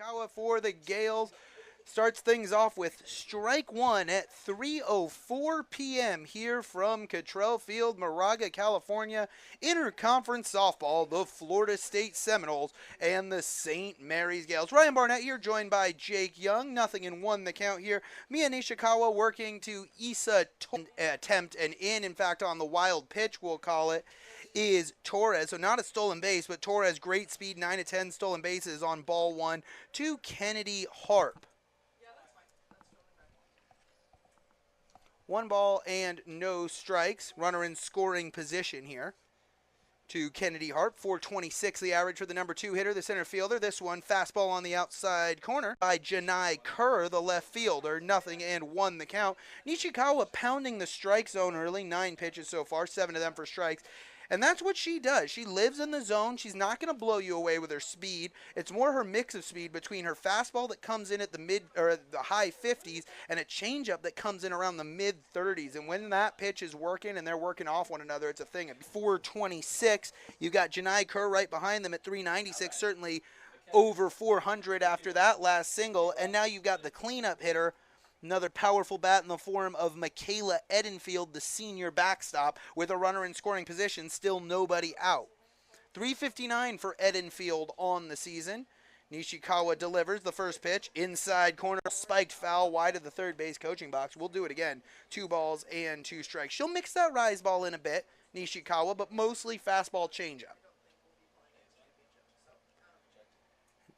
Nishikawa for the Gales starts things off with strike one at 3:04 p.m. here from Cottrell Field, Moraga, California. Interconference softball, the Florida State Seminoles and the St. Mary's Gales. Ryan Barnett here, joined by Jake Young. 0-1 the count here. Mia Nishikawa working to Issa attempt an in fact, on the wild pitch, we'll call it, is Torres. So not a stolen base, but Torres, great speed, 9-10 stolen bases on ball one to Kennedy Harp. 1 ball and no strikes. Runner in scoring position here to Kennedy Harp. 426 the average for the number 2 hitter, the center fielder. This one, fastball on the outside corner by Janai Kerr, the left fielder. 0-1 the count. Nishikawa pounding the strike zone early. 9 pitches so far, 7 of them for strikes. And that's what she does. She lives in the zone. She's not going to blow you away with her speed. It's more her mix of speed between her fastball that comes in at the high 50s and a changeup that comes in around the mid 30s. And when that pitch is working and they're working off one another, it's a thing. At 426, you got Janai Kerr right behind them at 396, certainly over 400 after that last single. And now you've got the cleanup hitter, another powerful bat in the form of Michaela Edenfield, the senior backstop, with a runner in scoring position, still nobody out. 359 for Edenfield on the season. Nishikawa delivers the first pitch, inside corner, spiked foul wide of the third base coaching box. We'll do it again. 2 balls and 2 strikes. She'll mix that rise ball in a bit, Nishikawa, but mostly fastball changeup.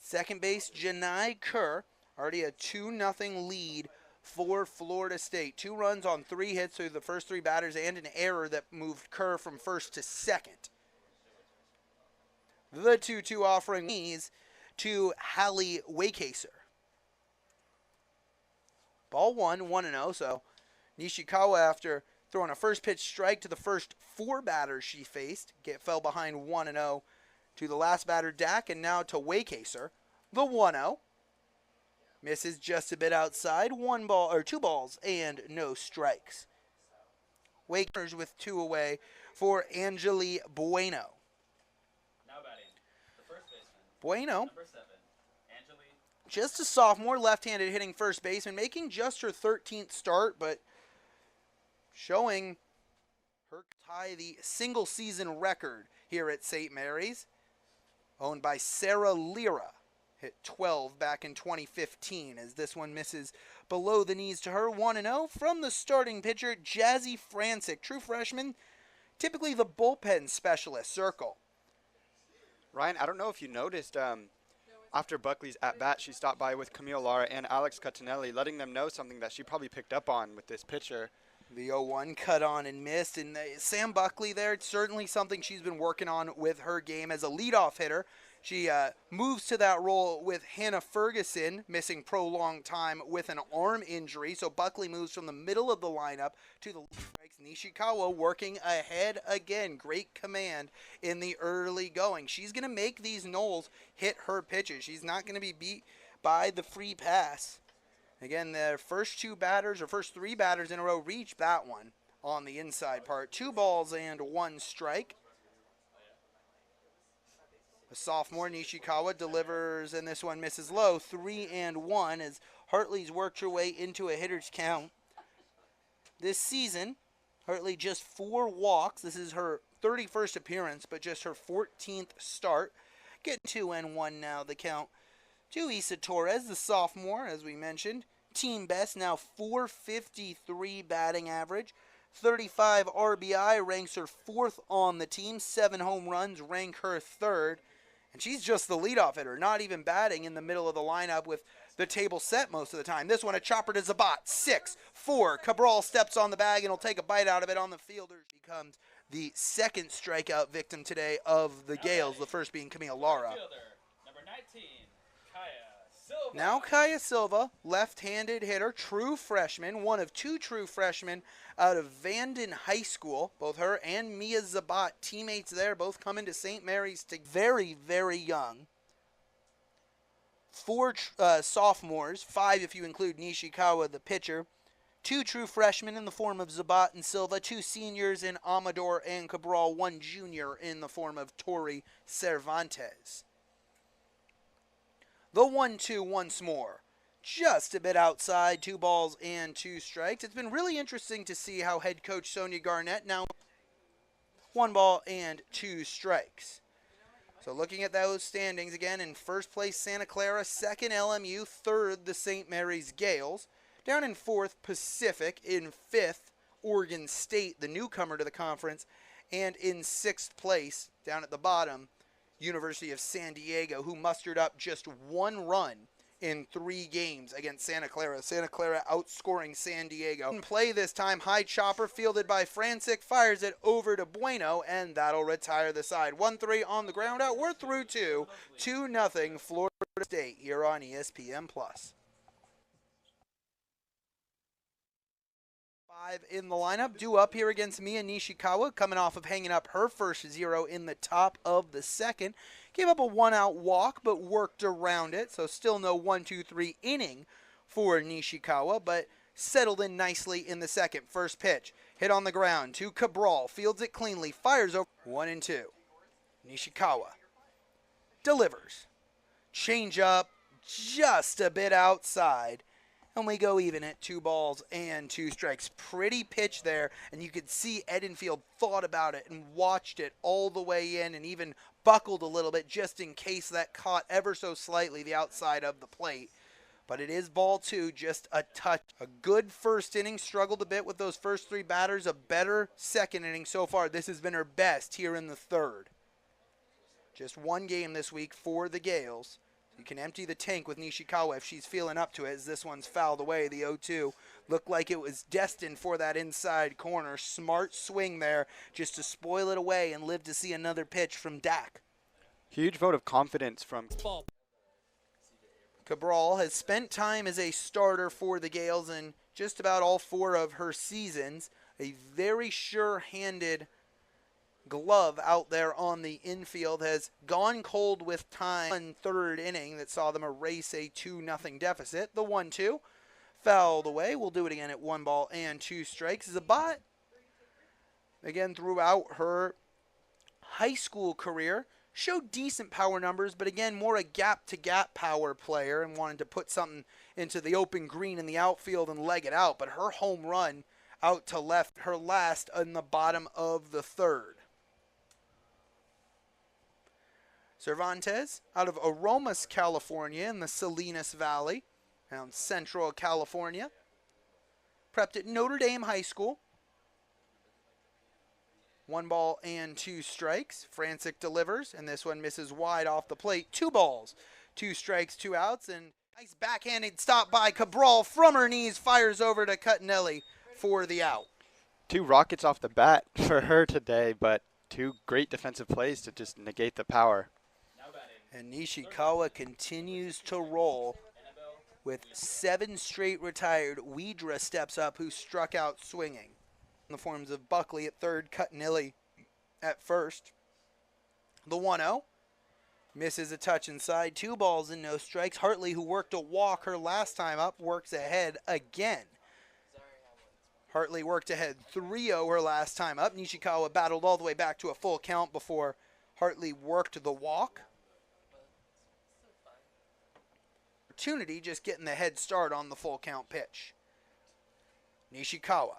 Second base, Janai Kerr, already a 2-0 lead for Florida State. 2 runs on 3 hits through the first 3 batters and an error that moved Kerr from first to second. The 2-2 offering knees to Hallie Waycaser. Ball 1, 1-0. So Nishikawa, after throwing a first pitch strike to the first 4 batters she faced, fell behind 1-0 to the last batter, Dak, and now to Waycaser. The 1-0. Misses just a bit outside. 2 balls and no strikes. Wakers with 2 away for Angeli Bueno. Now batting, the first baseman. Bueno, number 7, Angeli. Just a sophomore, left-handed hitting first baseman, making just her 13th start, but showing her tie the single season record here at St. Mary's, owned by Sarah Lira. Hit 12 back in 2015 as this one misses below the knees to her. 1-0 from the starting pitcher, Jazzy Francic, true freshman, typically the bullpen specialist. Circle. Ryan, I don't know if you noticed, after Buckley's at-bat, she stopped by with Camille Lara and Alex Cutinelli, letting them know something that she probably picked up on with this pitcher. The 0-1 cut on and missed, and Sam Buckley there, it's certainly something she's been working on with her game as a leadoff hitter. She moves to that role with Hannah Ferguson, missing prolonged time with an arm injury. So Buckley moves from the middle of the lineup to the strikes. Nishikawa working ahead again. Great command in the early going. She's going to make these Knowles hit her pitches. She's not going to be beat by the free pass. Again, the first 3 batters in a row reached that one on the inside part. 2 balls and 1 strike. The sophomore Nishikawa delivers, and this one misses low. 3-1 as Hartley's worked her way into a hitter's count. This season, Hartley just 4 walks. This is her 31st appearance, but just her 14th start. Getting 2-1 now, the count to Issa Torres, the sophomore, as we mentioned. Team best, now 453 batting average. 35 RBI, ranks her 4th on the team. 7 home runs, rank her 3rd. And she's just the leadoff hitter, not even batting in the middle of the lineup with the table set most of the time. This one, a chopper to Zabat, 6-4. Cabral steps on the bag and will take a bite out of it on the fielder. Becomes the 2nd strikeout victim today of the Gales, the first being Camille Lara. Number 19, Kaya Silva. Now Kaya Silva, left-handed hitter, true freshman, one of 2 true freshmen out of Vanden High School. Both her and Mia Zabat, teammates there, both coming to St. Mary's to very, very young. 4 sophomores, 5 if you include Nishikawa, the pitcher. 2 true freshmen in the form of Zabat and Silva. 2 seniors in Amador and Cabral. 1 junior in the form of Tori Cervantes. The 1-2 once more. Just a bit outside, 2 balls and 2 strikes. It's been really interesting to see how head coach Sonia Garnett now 1 ball and 2 strikes. So looking at those standings again, in first place Santa Clara, second LMU, third the St. Mary's Gales. Down in fourth Pacific, in fifth Oregon State, the newcomer to the conference, and in sixth place down at the bottom University of San Diego, who mustered up just 1 run in 3 games against Santa Clara. Santa Clara outscoring San Diego. In play this time, high chopper fielded by Francic, fires it over to Bueno, and that'll retire the side. 1-3 on the ground out. We're through 2. 2-0 Florida State here on ESPN+. 5 in the lineup, due up here against Mia Nishikawa, coming off of hanging up her first 0 in the top of the second. Gave up a 1-out walk, but worked around it, so still no 1-2-3 inning for Nishikawa, but settled in nicely in the second. First pitch, hit on the ground to Cabral, fields it cleanly, fires over 1-2. Nishikawa delivers. Change up, just a bit outside. And we go even at 2 balls and 2 strikes. Pretty pitch there, and you could see Edenfield thought about it and watched it all the way in and even buckled a little bit just in case that caught ever so slightly the outside of the plate. But it is ball 2, just a touch. A good first inning, struggled a bit with those first 3 batters. A better second inning so far. This has been her best here in the third. Just 1 game this week for the Gales. You can empty the tank with Nishikawa if she's feeling up to it, as this one's fouled away. The 0-2 looked like it was destined for that inside corner. Smart swing there just to spoil it away and live to see another pitch from Dak. Huge vote of confidence from Cabral has spent time as a starter for the Gales in just about all 4 of her seasons. A very sure-handed glove out there on the infield, has gone cold with time in third inning that saw them erase a 2-0 deficit. The 1-2 fouled away. We'll do it again at 1 ball and 2 strikes. Zabat, again, throughout her high school career, showed decent power numbers, but again, more a gap-to-gap power player and wanted to put something into the open green in the outfield and leg it out. But her home run out to left, her last in the bottom of the third. Cervantes out of Aromas, California in the Salinas Valley, down Central California. Prepped at Notre Dame High School. 1 ball and 2 strikes. Francic delivers, and this one misses wide off the plate. 2 balls, 2 strikes, 2 outs, and nice backhanded stop by Cabral from her knees, fires over to Cuttinelli for the out. 2 rockets off the bat for her today, but 2 great defensive plays to just negate the power. And Nishikawa continues to roll with 7 straight retired. Widra steps up, who struck out swinging. In the forms of Buckley at third, Cuttinelli at first. The 1-0 misses a touch inside. 2 balls and no strikes. Hartley, who worked a walk her last time up, works ahead again. Hartley worked ahead 3-0 her last time up. Nishikawa battled all the way back to a full count before Hartley worked the walk. Opportunity, just getting the head start on the full count pitch. Nishikawa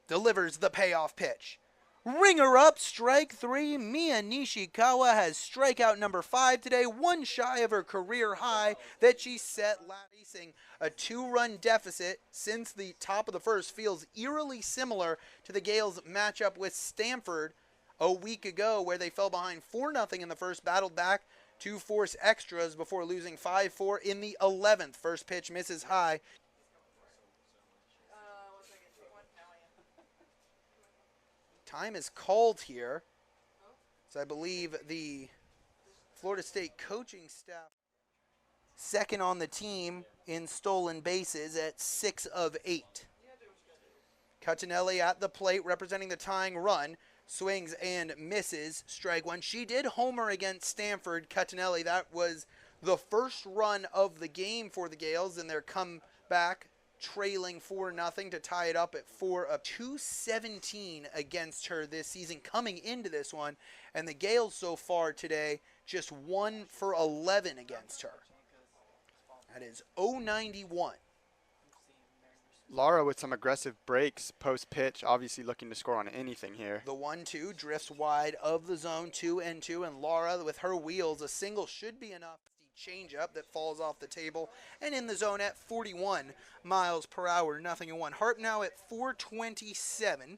delivers the payoff pitch. Ringer up, strike 3. Mia Nishikawa has strikeout number 5 today, 1 shy of her career high that she set last. Facing a 2-run deficit since the top of the first feels eerily similar to the Gales' matchup with Stanford a week ago, where they fell behind 4-0 in the first, battled back to force extras before losing 5-4 in the 11th. First pitch misses high. Time is called here. So I believe the Florida State coaching staff second on the team in stolen bases at 6 of 8. Cuttinelli at the plate representing the tying run. Swings and misses. Strike 1. She did homer against Stanford. Cuttinelli, that was the first run of the game for the Gales, and their comeback trailing 4-0 to tie it up at 217 against her this season coming into this one. And the Gales so far today just 1 for 11 against her. That is 091. Lara with some aggressive breaks post-pitch, obviously looking to score on anything here. The 1-2 drifts wide of the zone, 2-2, and Lara with her wheels, a single should be enough. Change-up that falls off the table, and in the zone at 41 miles per hour, 0-1. Harp now at 427,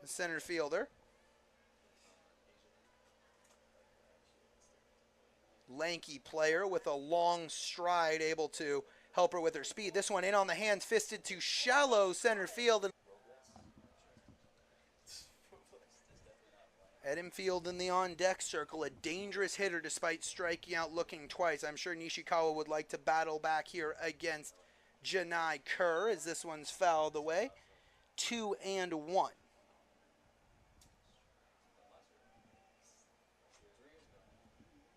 the center fielder. Lanky player with a long stride, able to help her with her speed. This one in on the hands, fisted to shallow center field. Edenfield in the on-deck circle, a dangerous hitter despite striking out looking twice. I'm sure Nishikawa would like to battle back here against Janai Kerr as this one's fouled away. 2-1.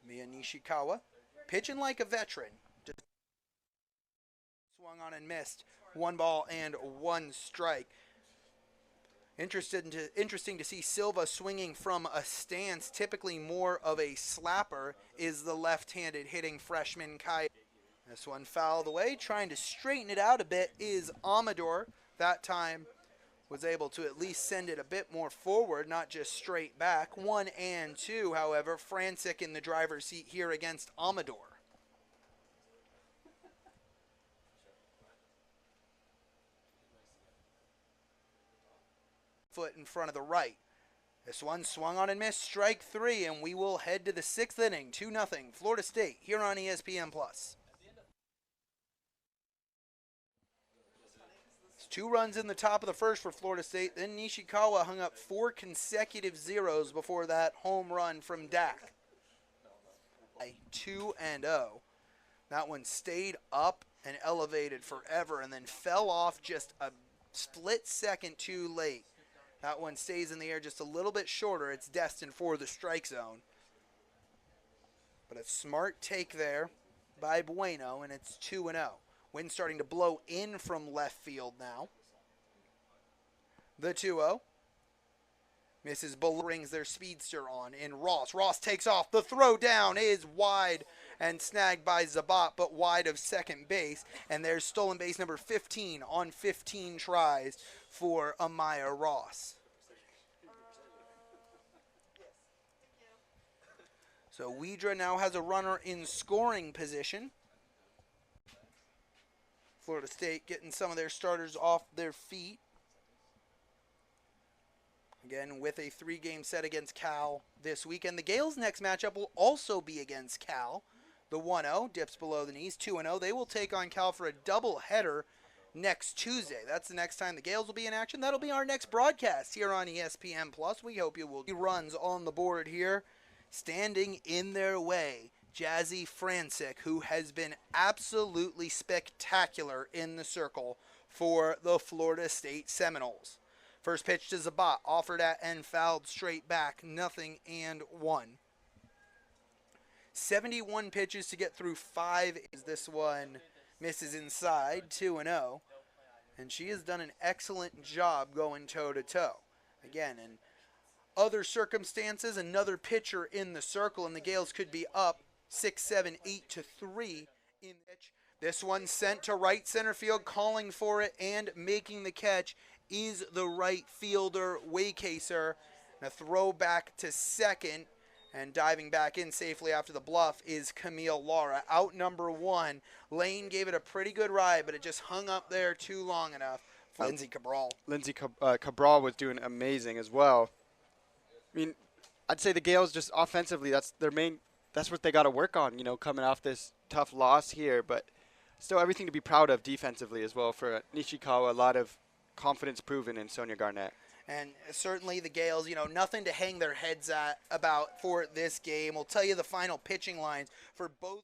Mia Nishikawa pitching like a veteran. Just swung on and missed. 1 ball and 1 strike. Interesting to see Silva swinging from a stance. Typically more of a slapper is the left-handed hitting freshman Kai. This one fouled away. Trying to straighten it out a bit is Amador. That time was able to at least send it a bit more forward, not just straight back. 1-2, however. Francic in the driver's seat here against Amador. Foot in front of the right. This one swung on and missed, strike 3, and we will head to the 6th inning, 2-0, Florida State, here on ESPN+. It's 2 runs in the top of the first for Florida State, then Nishikawa hung up 4 consecutive zeros before that home run from Dak. 2-0. That one stayed up and elevated forever and then fell off just a split second too late. That one stays in the air just a little bit shorter. It's destined for the strike zone. But a smart take there by Bueno, and it's 2-0. Wind starting to blow in from left field now. The 2-0. Mrs. Bull brings their speedster on in Ross. Ross takes off. The throw down is wide and snagged by Zabat, but wide of second base. And there's stolen base number 15 on 15 tries for Amaya Ross. So Widra now has a runner in scoring position. Florida State getting some of their starters off their feet. Again, with a 3-game set against Cal this weekend. The Gales' next matchup will also be against Cal. The 1-0 dips below the knees. 2-0. They will take on Cal for a doubleheader next Tuesday. That's the next time the Gales will be in action. That'll be our next broadcast here on ESPN+. We hope you will. Runs on the board here. Standing in their way, Jazzy Francic, who has been absolutely spectacular in the circle for the Florida State Seminoles. First pitch to Zabat, offered at and fouled straight back, 0-1. 71 pitches to get through 5. This one misses inside, 2-0. And she has done an excellent job going toe-to-toe. Again, in other circumstances, another pitcher in the circle, and the Gales could be up 6, 7, 8-3 in pitch. This one sent to right center field, calling for it and making the catch is the right fielder, Waycaser. And a throw back to second, and diving back in safely after the bluff is Camille Lara. Out number 1. Lane gave it a pretty good ride, but it just hung up there too long enough. Lindsay Cabral. Cabral was doing amazing as well. I mean, I'd say the Gales just offensively, that's what they got to work on, coming off this tough loss here. But still everything to be proud of defensively as well for Nishikawa. A lot of confidence proven in Sonia Garnett. And certainly the Gales, nothing to hang their heads at about for this game. We'll tell you the final pitching lines for both.